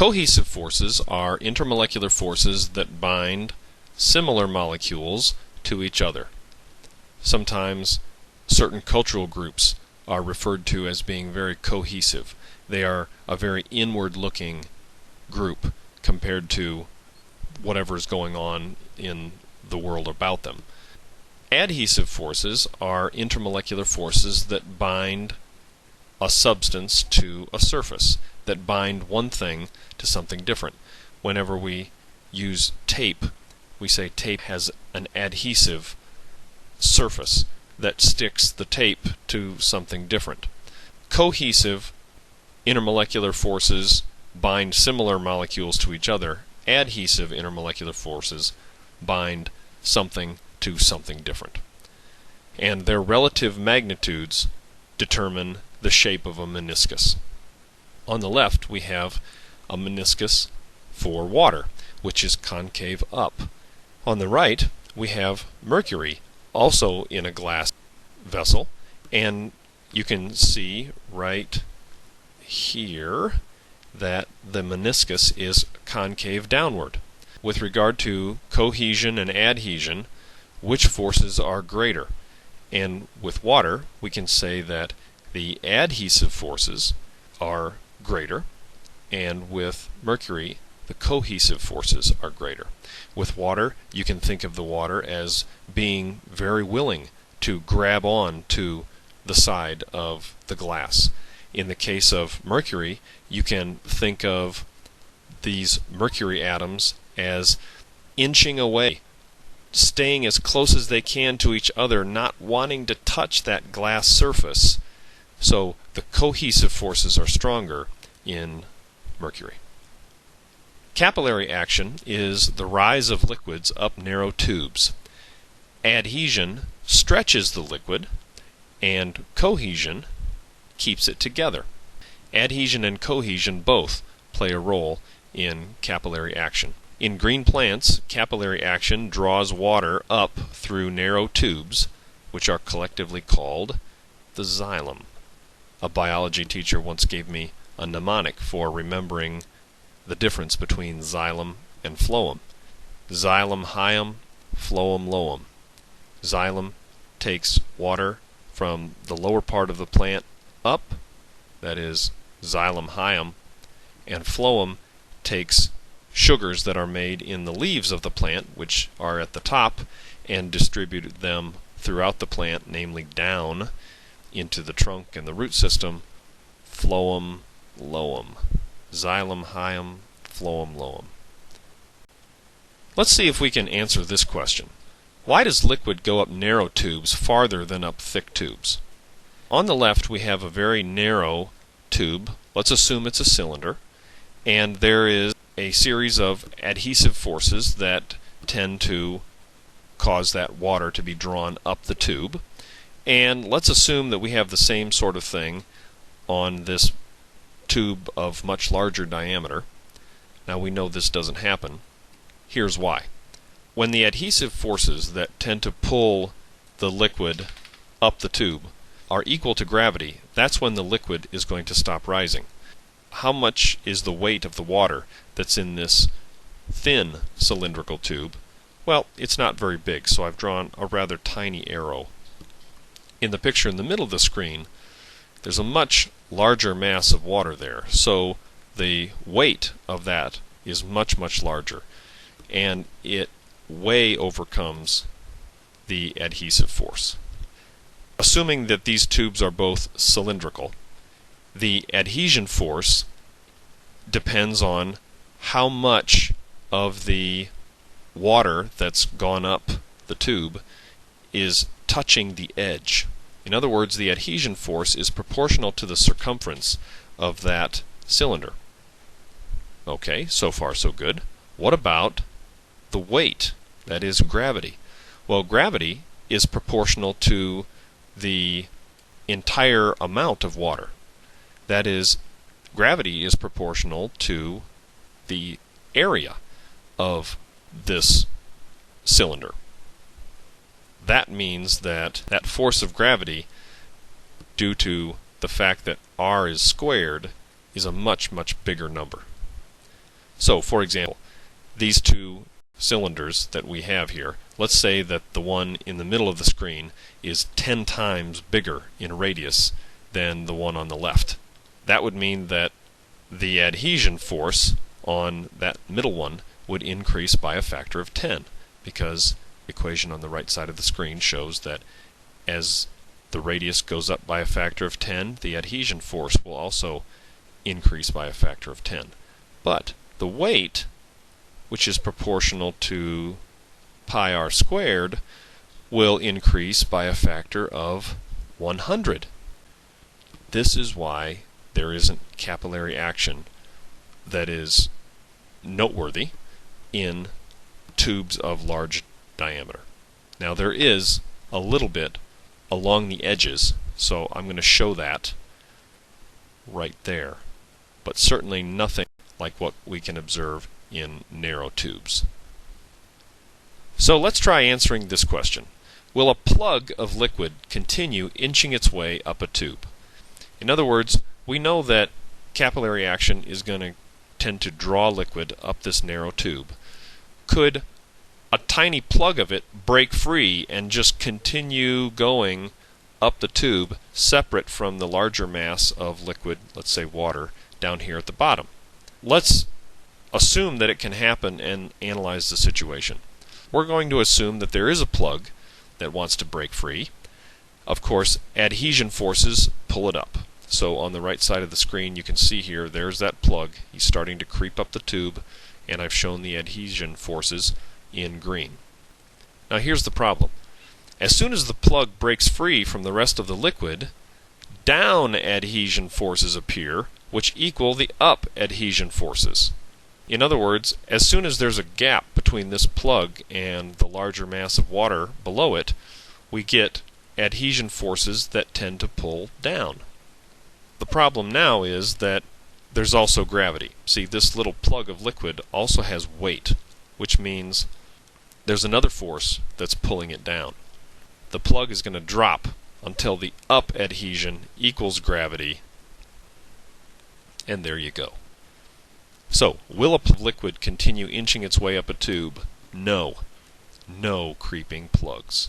Cohesive forces are intermolecular forces that bind similar molecules to each other. Sometimes certain cultural groups are referred to as being very cohesive. They are a very inward-looking group compared to whatever is going on in the world about them. Adhesive forces are intermolecular forces that bind a substance to a surface, that bind one thing to something different. Whenever we use tape, we say tape has an adhesive surface that sticks the tape to something different. Cohesive intermolecular forces bind similar molecules to each other. Adhesive intermolecular forces bind something to something different. And their relative magnitudes determine the shape of a meniscus. On the left we have a meniscus for water, which is concave up. On the right we have mercury, also in a glass vessel, and you can see right here that the meniscus is concave downward. With regard to cohesion and adhesion, which forces are greater? And with water, we can say that the adhesive forces are greater, and with mercury, the cohesive forces are greater. With water, you can think of the water as being very willing to grab on to the side of the glass. In the case of mercury, you can think of these mercury atoms as inching away, staying as close as they can to each other, not wanting to touch that glass surface. So the cohesive forces are stronger in mercury. Capillary action is the rise of liquids up narrow tubes. Adhesion stretches the liquid, and cohesion keeps it together. Adhesion and cohesion both play a role in capillary action. In green plants, capillary action draws water up through narrow tubes, which are collectively called the xylem. A biology teacher once gave me a mnemonic for remembering the difference between xylem and phloem. Xylem highum, phloem lowum. Xylem takes water from the lower part of the plant up, that is xylem highum, and phloem takes sugars that are made in the leaves of the plant, which are at the top, and distributed them throughout the plant, namely down into the trunk and the root system, phloem lowum. Xylem highum, phloem lowum. Let's see if we can answer this question. Why does liquid go up narrow tubes farther than up thick tubes? On the left we have a very narrow tube. Let's assume it's a cylinder, and there is a series of adhesive forces that tend to cause that water to be drawn up the tube. And let's assume that we have the same sort of thing on this tube of much larger diameter. Now we know this doesn't happen. Here's why. When the adhesive forces that tend to pull the liquid up the tube are equal to gravity, that's when the liquid is going to stop rising. How much is the weight of the water that's in this thin cylindrical tube? Well, it's not very big, so I've drawn a rather tiny arrow. In the picture in the middle of the screen, there's a much larger mass of water there, so the weight of that is much, much larger, and it way overcomes the adhesive force. Assuming that these tubes are both cylindrical, the adhesion force depends on how much of the water that's gone up the tube is touching the edge. In other words, the adhesion force is proportional to the circumference of that cylinder. Okay, so far so good. What about the weight? That is gravity. Well, gravity is proportional to the entire amount of water. That is, gravity is proportional to the area of this cylinder. That means that that force of gravity, due to the fact that r is squared, is a much, much bigger number. So, for example, these two cylinders that we have here, let's say that the one in the middle of the screen is 10 times bigger in radius than the one on the left. That would mean that the adhesion force on that middle one would increase by a factor of 10, because the equation on the right side of the screen shows that as the radius goes up by a factor of 10, the adhesion force will also increase by a factor of 10. But the weight, which is proportional to pi r squared, will increase by a factor of 100. This is why there isn't capillary action that is noteworthy in tubes of large diameter. Now there is a little bit along the edges, so I'm going to show that right there, but certainly nothing like what we can observe in narrow tubes. So let's try answering this question. Will a plug of liquid continue inching its way up a tube? In other words, we know that capillary action is going to tend to draw liquid up this narrow tube. Could a tiny plug of it break free and just continue going up the tube separate from the larger mass of liquid, let's say water, down here at the bottom? Let's assume that it can happen and analyze the situation. We're going to assume that there is a plug that wants to break free. Of course, adhesion forces pull it up. So on the right side of the screen you can see here, there's that plug. He's starting to creep up the tube, and I've shown the adhesion forces in green. Now here's the problem. As soon as the plug breaks free from the rest of the liquid, down adhesion forces appear, which equal the up adhesion forces. In other words, as soon as there's a gap between this plug and the larger mass of water below it, we get adhesion forces that tend to pull down. The problem now is that there's also gravity. See, this little plug of liquid also has weight, which means there's another force that's pulling it down. The plug is going to drop until the up adhesion equals gravity, and there you go. So, will a liquid continue inching its way up a tube? No. No creeping plugs.